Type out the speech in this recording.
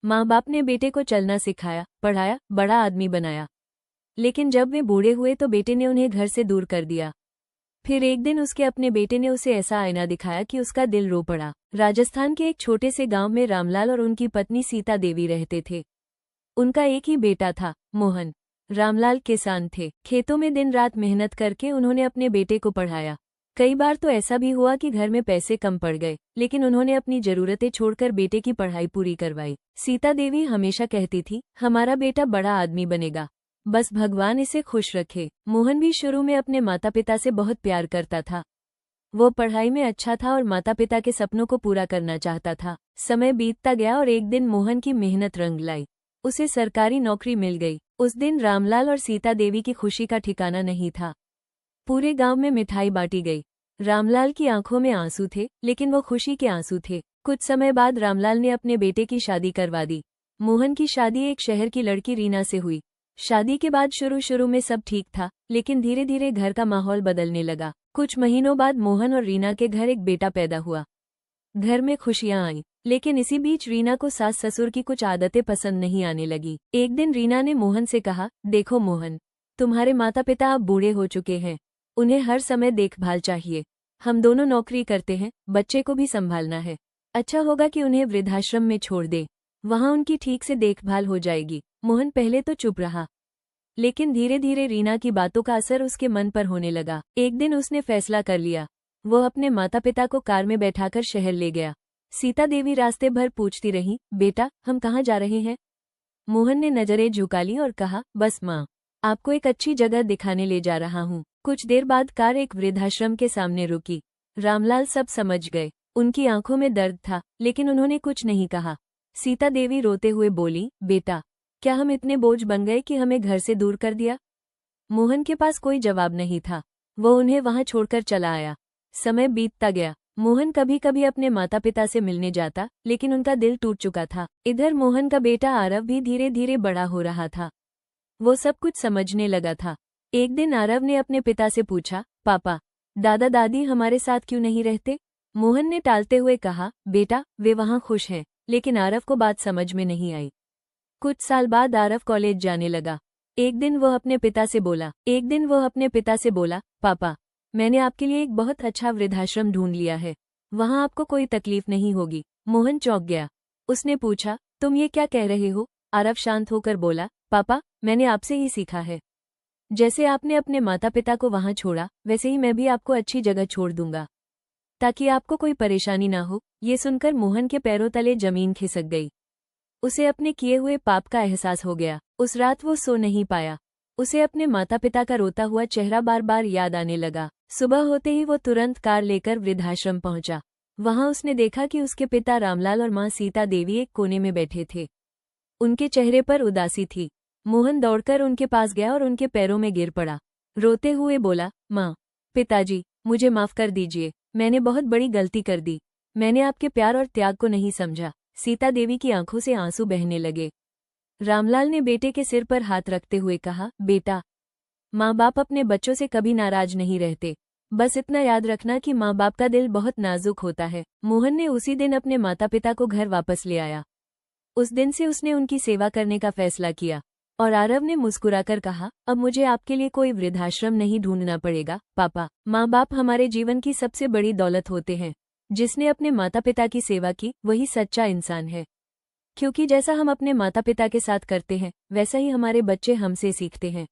माँ बाप ने बेटे को चलना सिखाया, पढ़ाया, बड़ा आदमी बनाया। लेकिन जब वे बूढ़े हुए तो बेटे ने उन्हें घर से दूर कर दिया। फिर एक दिन उसके अपने बेटे ने उसे ऐसा आईना दिखाया कि उसका दिल रो पड़ा। राजस्थान के एक छोटे से गांव में रामलाल और उनकी पत्नी सीता देवी रहते थे। उनका एक ही बेटा था, मोहन। रामलाल किसान थे। खेतों में दिन रात मेहनत करके उन्होंने अपने बेटे को पढ़ाया। कई बार तो ऐसा भी हुआ कि घर में पैसे कम पड़ गए, लेकिन उन्होंने अपनी जरूरतें छोड़कर बेटे की पढ़ाई पूरी करवाई। सीता देवी हमेशा कहती थी, हमारा बेटा बड़ा आदमी बनेगा, बस भगवान इसे खुश रखे। मोहन भी शुरू में अपने माता पिता से बहुत प्यार करता था। वो पढ़ाई में अच्छा था और माता पिता के सपनों को पूरा करना चाहता था। समय बीतता गया और एक दिन मोहन की मेहनत रंग लाई। उसे सरकारी नौकरी मिल गई। उस दिन रामलाल और सीता देवी की खुशी का ठिकाना नहीं था। पूरे गांव में मिठाई बांटी गई। रामलाल की आंखों में आंसू थे, लेकिन वो खुशी के आंसू थे। कुछ समय बाद रामलाल ने अपने बेटे की शादी करवा दी। मोहन की शादी एक शहर की लड़की रीना से हुई। शादी के बाद शुरू में सब ठीक था, लेकिन धीरे धीरे घर का माहौल बदलने लगा। कुछ महीनों बाद मोहन और रीना के घर एक बेटा पैदा हुआ। घर में खुशियां आईं, लेकिन इसी बीच रीना को सास ससुर की कुछ आदतें पसंद नहीं आने लगी। एक दिन रीना ने मोहन से कहा, देखो मोहन, तुम्हारे माता पिता अब बूढ़े हो चुके हैं, उन्हें हर समय देखभाल चाहिए। हम दोनों नौकरी करते हैं, बच्चे को भी संभालना है। अच्छा होगा कि उन्हें वृद्धाश्रम में छोड़ दे, वहां उनकी ठीक से देखभाल हो जाएगी। मोहन पहले तो चुप रहा, लेकिन धीरे धीरे रीना की बातों का असर उसके मन पर होने लगा। एक दिन उसने फैसला कर लिया। वो अपने माता पिता को कार में बैठाकर शहर ले गया। सीता देवी रास्ते भर पूछती रही, बेटा हम कहाँ जा रहे हैं? मोहन ने नजरें झुका ली और कहा, बस माँ, आपको एक अच्छी जगह दिखाने ले जा रहा हूँ। कुछ देर बाद कार एक वृद्धाश्रम के सामने रुकी। रामलाल सब समझ गए। उनकी आंखों में दर्द था, लेकिन उन्होंने कुछ नहीं कहा। सीता देवी रोते हुए बोली, बेटा, क्या हम इतने बोझ बन गए कि हमें घर से दूर कर दिया? मोहन के पास कोई जवाब नहीं था। वो उन्हें वहां छोड़कर चला आया। समय बीतता गया। मोहन कभी कभी अपने माता पिता से मिलने जाता, लेकिन उनका दिल टूट चुका था। इधर मोहन का बेटा आरव भी धीरे धीरे बड़ा हो रहा था। वो सब कुछ समझने लगा था। एक दिन आरव ने अपने पिता से पूछा, पापा, दादा दादी हमारे साथ क्यों नहीं रहते? मोहन ने टालते हुए कहा, बेटा वे वहां खुश हैं। लेकिन आरव को बात समझ में नहीं आई। कुछ साल बाद आरव कॉलेज जाने लगा। एक दिन वो अपने पिता से बोला, पापा, मैंने आपके लिए एक बहुत अच्छा वृद्धाश्रम ढूंढ लिया है, वहां आपको कोई तकलीफ नहीं होगी। मोहन चौंक गया। उसने पूछा, तुम ये क्या कह रहे हो? आरव शांत होकर बोला, पापा, मैंने आपसे ही सीखा है। जैसे आपने अपने माता पिता को वहां छोड़ा, वैसे ही मैं भी आपको अच्छी जगह छोड़ दूंगा, ताकि आपको कोई परेशानी ना हो। ये सुनकर मोहन के पैरों तले जमीन खिसक गई। उसे अपने किए हुए पाप का एहसास हो गया। उस रात वो सो नहीं पाया। उसे अपने माता पिता का रोता हुआ चेहरा बार बार याद आने लगा। सुबह होते ही वो तुरंत कार लेकर वृद्धाश्रम पहुंचा। वहां उसने देखा कि उसके पिता रामलाल और मां सीता देवी एक कोने में बैठे थे। उनके चेहरे पर उदासी थी। मोहन दौड़कर उनके पास गया और उनके पैरों में गिर पड़ा। रोते हुए बोला, मां, पिताजी, मुझे माफ कर दीजिए, मैंने बहुत बड़ी गलती कर दी। मैंने आपके प्यार और त्याग को नहीं समझा। सीता देवी की आंखों से आंसू बहने लगे। रामलाल ने बेटे के सिर पर हाथ रखते हुए कहा, बेटा, माँ बाप अपने बच्चों से कभी नाराज नहीं रहते। बस इतना याद रखना कि माँ बाप का दिल बहुत नाजुक होता है। मोहन ने उसी दिन अपने माता पिता को घर वापस ले आया। उस दिन से उसने उनकी सेवा करने का फैसला किया। और आरव ने मुस्कुराकर कहा, अब मुझे आपके लिए कोई वृद्धाश्रम नहीं ढूंढना पड़ेगा। पापा, माँ बाप हमारे जीवन की सबसे बड़ी दौलत होते हैं। जिसने अपने माता पिता की सेवा की, वही सच्चा इंसान है। क्योंकि जैसा हम अपने माता पिता के साथ करते हैं, वैसा ही हमारे बच्चे हमसे सीखते हैं।